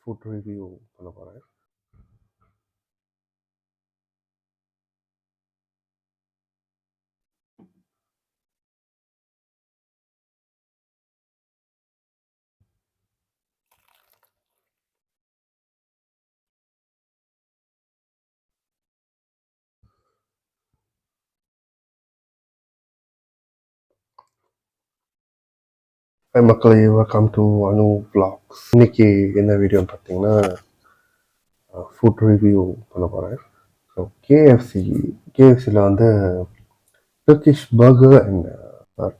Food review பண்ண போகிறேன். மக்களே, வெல்கம் டு அனு vlogs. இன்னைக்கு என்ன வீடியோன்னு பார்த்தீங்கன்னா ஃபுட் ரிவ்யூ பண்ண போகிறேன். ஸோ கேஎஃப்சியில் வந்து Turkish burger and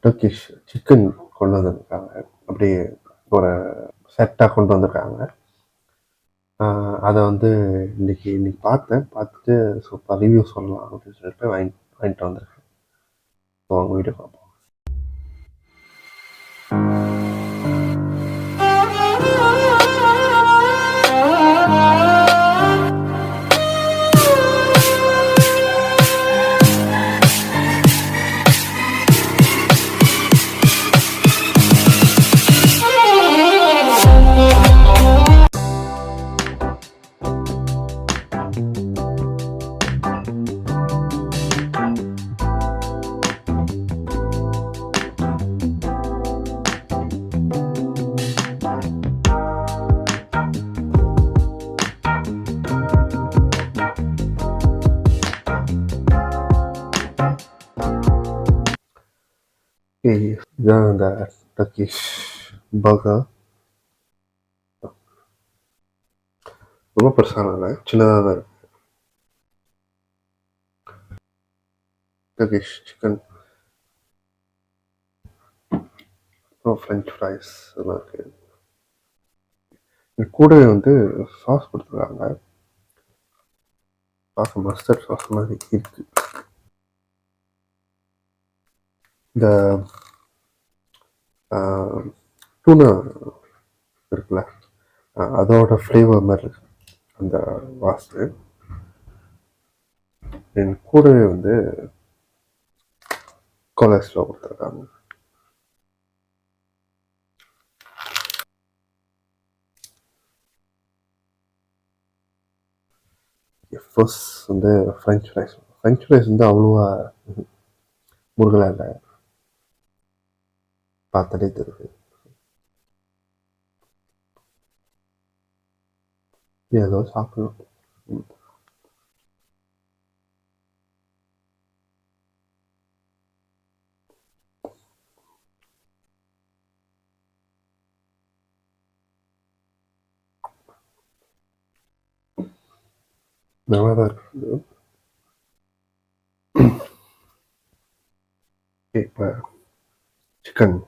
Turkish chicken கொண்டு வந்திருக்காங்க. அப்படியே ஒரு செட்டாக கொண்டு வந்திருக்காங்க. அதை வந்து இன்னைக்கு பார்த்துட்டு சூப்பர் ரிவ்யூ சொல்லலாம் அப்படின்னு சொல்லிட்டு வாங்கிட்டு வந்திருக்கேன். ஸோ அவங்க வீடியோ பார்ப்போம். இதுதான் இந்த டர்க்கிஷ் பர்கர். ரொம்ப பெருசான இல்லை, சின்னதாக தான் இருக்கு. டர்க்கிஷ் சிக்கன், அப்புறம் ஃப்ரெஞ்ச் ஃப்ரைஸ் எல்லாம் இருக்கு. இது கூடவே வந்து சாஸ் கொடுத்துருக்காங்க. சாஸ் மஸ்டர்ட் சாஸ் மாதிரி இருக்கு. இந்த டூனா இருக்குல்ல, அதோட ஃப்ளேவர் மாதிரி இருக்கு அந்த வாசனை. என் கூடவே வந்து கொலஸ்ட்ரா கொடுத்துருக்காங்க. ஃபர்ஸ்ட் வந்து ஃப்ரெஞ்ச் ஃப்ரைஸ் வந்து அவ்வளோவா முருகலாக இல்லை, பார்த்தாலே தெரியுது. ஏதோ சாப்பிடணும். நல்லா தான் இருக்குது. இப்போ சிக்கன்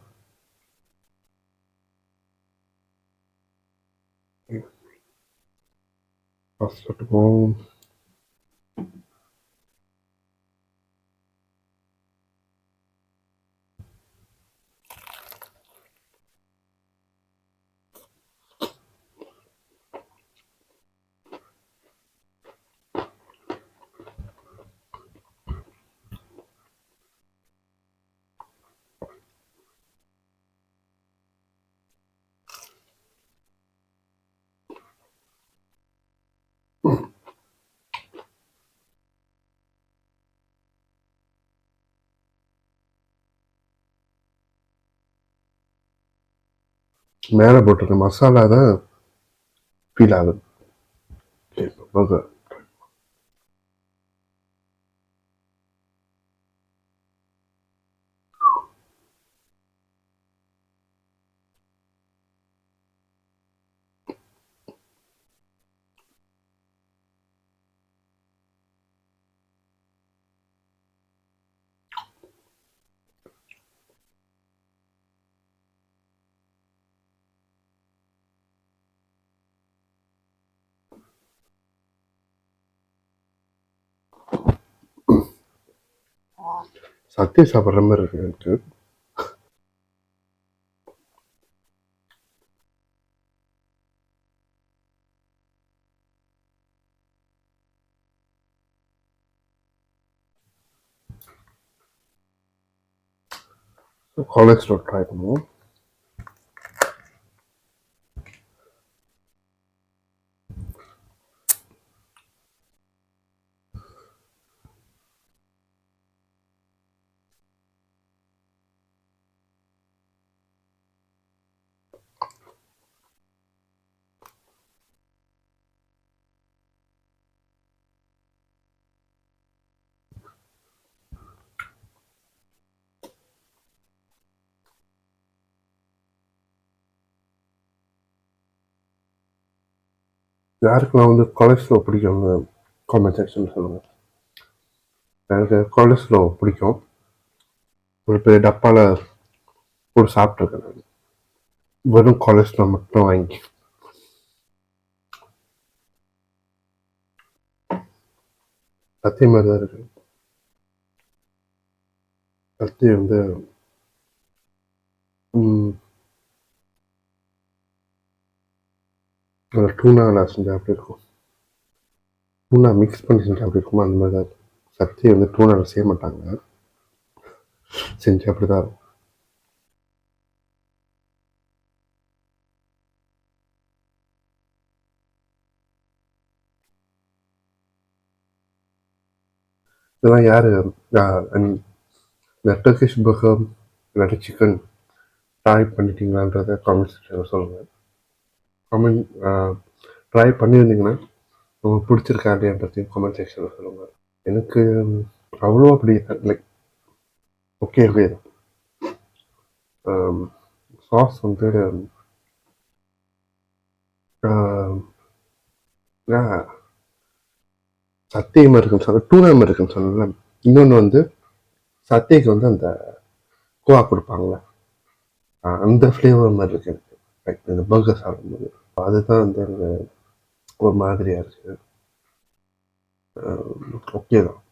சாப்பிட்டுப்போம். மேலே போட்டிருக்க மசாலா தான் ஃபீல் ஆகுது. பர்கர் சத்திய சாப்பிட்ற மாதிரி இருக்கு எனக்கு. கொலஸ்ட்ரா ட்ரை பண்ணுவோம். யாருக்கெல்லாம் வந்து கொலஸ்ட்ரோ பிடிக்கும்னு காமெண்ட் செக்ஷன் சொல்லுங்கள். எனக்கு கொலஸ்ட்ரோ பிடிக்கும். ஒரு பெரிய டப்பாவில் போட்டு சாப்பிட்ருக்கேன் நான். வெறும் கொலஸ்ட்ரோ மட்டும் வாங்கி. அதே மாதிரி தான் இருக்கு. கத்தி வந்து டூனாவில் செஞ்சால் அப்படி இருக்கும். டூனா மிக்ஸ் பண்ணி செஞ்சால் அப்படி இருக்குமா அந்த மாதிரி தான் இருக்கும். சத்தி வந்து டூனாவில் செய்ய மாட்டாங்க, செஞ்சு அப்படி தான் இருக்கும். இதெல்லாம் யார் இந்த டர்க்கிஷ் பர்கர் இல்லாட்டி சிக்கன் ட்ரை பண்ணிட்டீங்களான்றதை காமெண்ட் செக்ஷனில் சொல்லுங்கள். காமெண்ட் ட்ரை பண்ணியிருந்தீங்கன்னா உங்களுக்கு பிடிச்சிருக்கா இல்லையான்றதையும் காமெண்ட் செக்ஷனில் சொல்லுங்கள். எனக்கு அவ்வளோ அப்படி லைக் ஓகே ஓகே தான். சாஸ் வந்து சத்திய அமெரிக்கன் சொன்ன டூனா அமெரிக்கன் சொன்னல. இன்னொன்று வந்து சத்தியக்கு வந்து அந்த கோவா கொடுப்பாங்களே, அந்த ஃப்ளேவர் மாதிரி இருக்கு எனக்கு. லைக் இந்த பர்கர் சாப்பிடும்போது அதுதான் வந்து எனக்கு ஒரு மாதிரியாக இருக்குது. ஓகே தான்.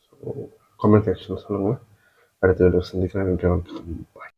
ஸோ கமெண்ட் செக்ஷனில் சொல்லுங்கள். அடுத்த வீடியோ சந்திக்கிறேன். நன்றி, வணக்கம், பாய்.